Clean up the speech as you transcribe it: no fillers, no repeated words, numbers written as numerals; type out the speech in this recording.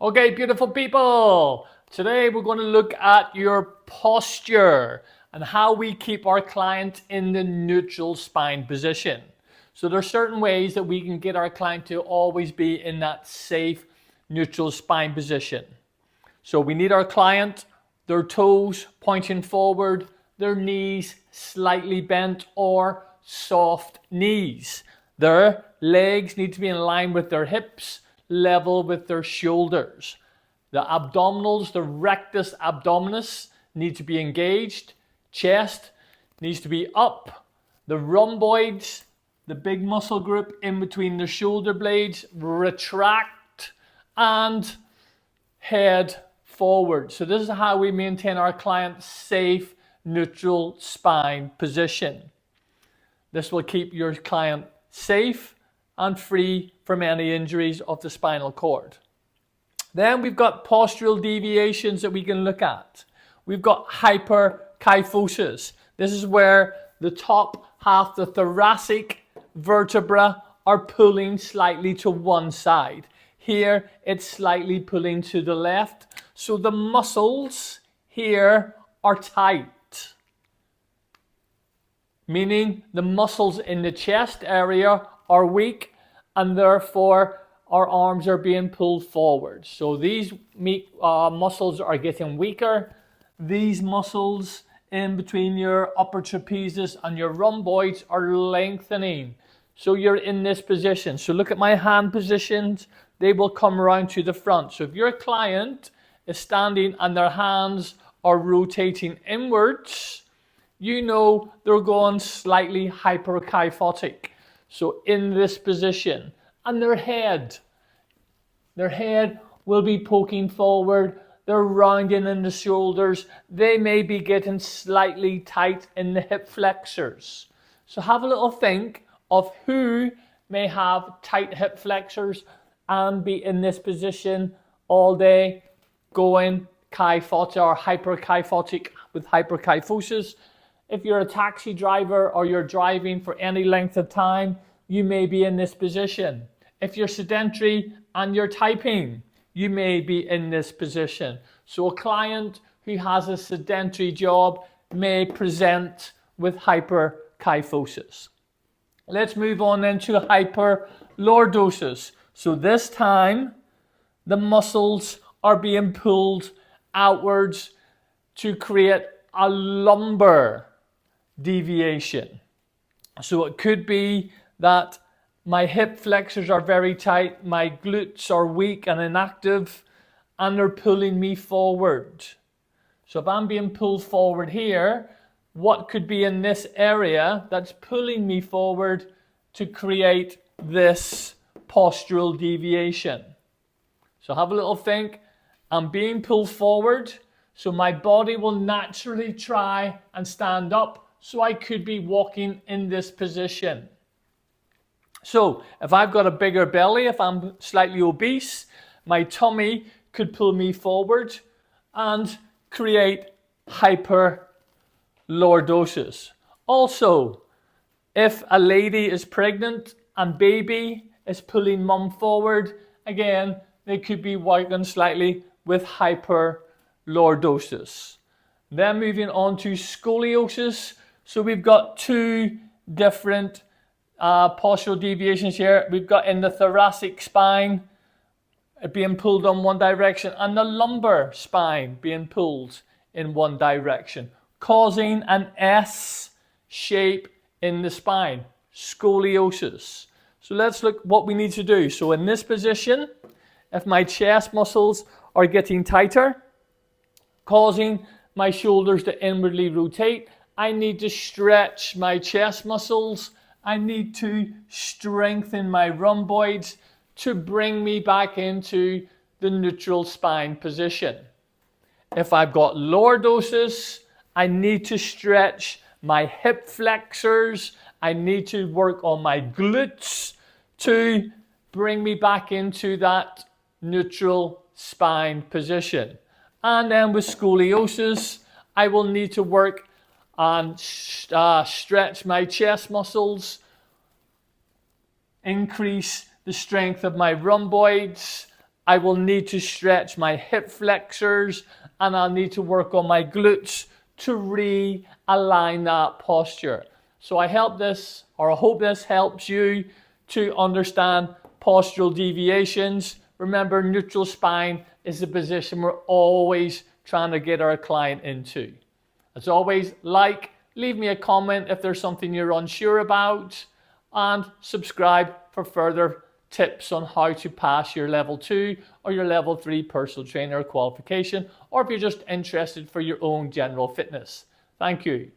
Okay, beautiful people. Today we're going to look at your posture and how we keep our client in the neutral spine position. So there are certain ways that we can get our client to always be in that safe neutral spine position. So we need our client, their toes pointing forward, their knees slightly bent or soft knees. Their legs need to be in line with their hips, level with their shoulders. The abdominals, the rectus abdominis, need to be engaged. Chest needs to be up. The rhomboids, the big muscle group in between the shoulder blades, retract, and head forward. So this is how we maintain our client's safe, neutral spine position. This will keep your client safe and free from any injuries of the spinal cord. Then we've got postural deviations that we can look at. We've got hyperkyphosis. This is where the top half, the thoracic vertebra, are pulling slightly to one side. Here, it's slightly pulling to the left. So the muscles here are tight, meaning the muscles in the chest area are weak and therefore our arms are being pulled forward. So these muscles are getting weaker. These muscles in between your upper trapezius and your rhomboids are lengthening. So you're in this position. So look at my hand positions. They will come around to the front. So if your client is standing and their hands are rotating inwards, you know they're going slightly hyperkyphotic. So in this position, and their head will be poking forward. They're rounding in the shoulders. They may be getting slightly tight in the hip flexors. So have a little think of who may have tight hip flexors and be in this position all day, going kyphotic or hyperkyphotic with hyperkyphosis. If you're a taxi driver or you're driving for any length of time, you may be in this position. If you're sedentary and you're typing, you may be in this position. So a client who has a sedentary job may present with hyperkyphosis. Let's move on then to hyperlordosis. So this time, the muscles are being pulled outwards to create a lumbar deviation. So it could be that my hip flexors are very tight, my glutes are weak and inactive, and they're pulling me forward. So if I'm being pulled forward here, what could be in this area that's pulling me forward to create this postural deviation? So have a little think. I'm being pulled forward, so my body will naturally try and stand up, so I could be walking in this position. So if I've got a bigger belly, if I'm slightly obese, my tummy could pull me forward and create hyperlordosis. Also, if a lady is pregnant and baby is pulling mum forward, again, they could be walking slightly with hyperlordosis. Then moving on to scoliosis. So we've got two different postural deviations here. We've got in the thoracic spine being pulled on one direction and the lumbar spine being pulled in one direction, causing an S shape in the spine, scoliosis. So let's look what we need to do. So in this position, if my chest muscles are getting tighter, causing my shoulders to inwardly rotate, I need to stretch my chest muscles. I need to strengthen my rhomboids to bring me back into the neutral spine position. If I've got lordosis, I need to stretch my hip flexors. I need to work on my glutes to bring me back into that neutral spine position. And then with scoliosis, I will need to work and stretch my chest muscles, increase the strength of my rhomboids, I will need to stretch my hip flexors and I'll need to work on my glutes to realign that posture. So I hope this helps you to understand postural deviations. Remember, neutral spine is the position we're always trying to get our client into. As always, leave me a comment if there's something you're unsure about, and subscribe for further tips on how to pass your level 2 or your level 3 personal trainer qualification, or if you're just interested for your own general fitness. Thank you.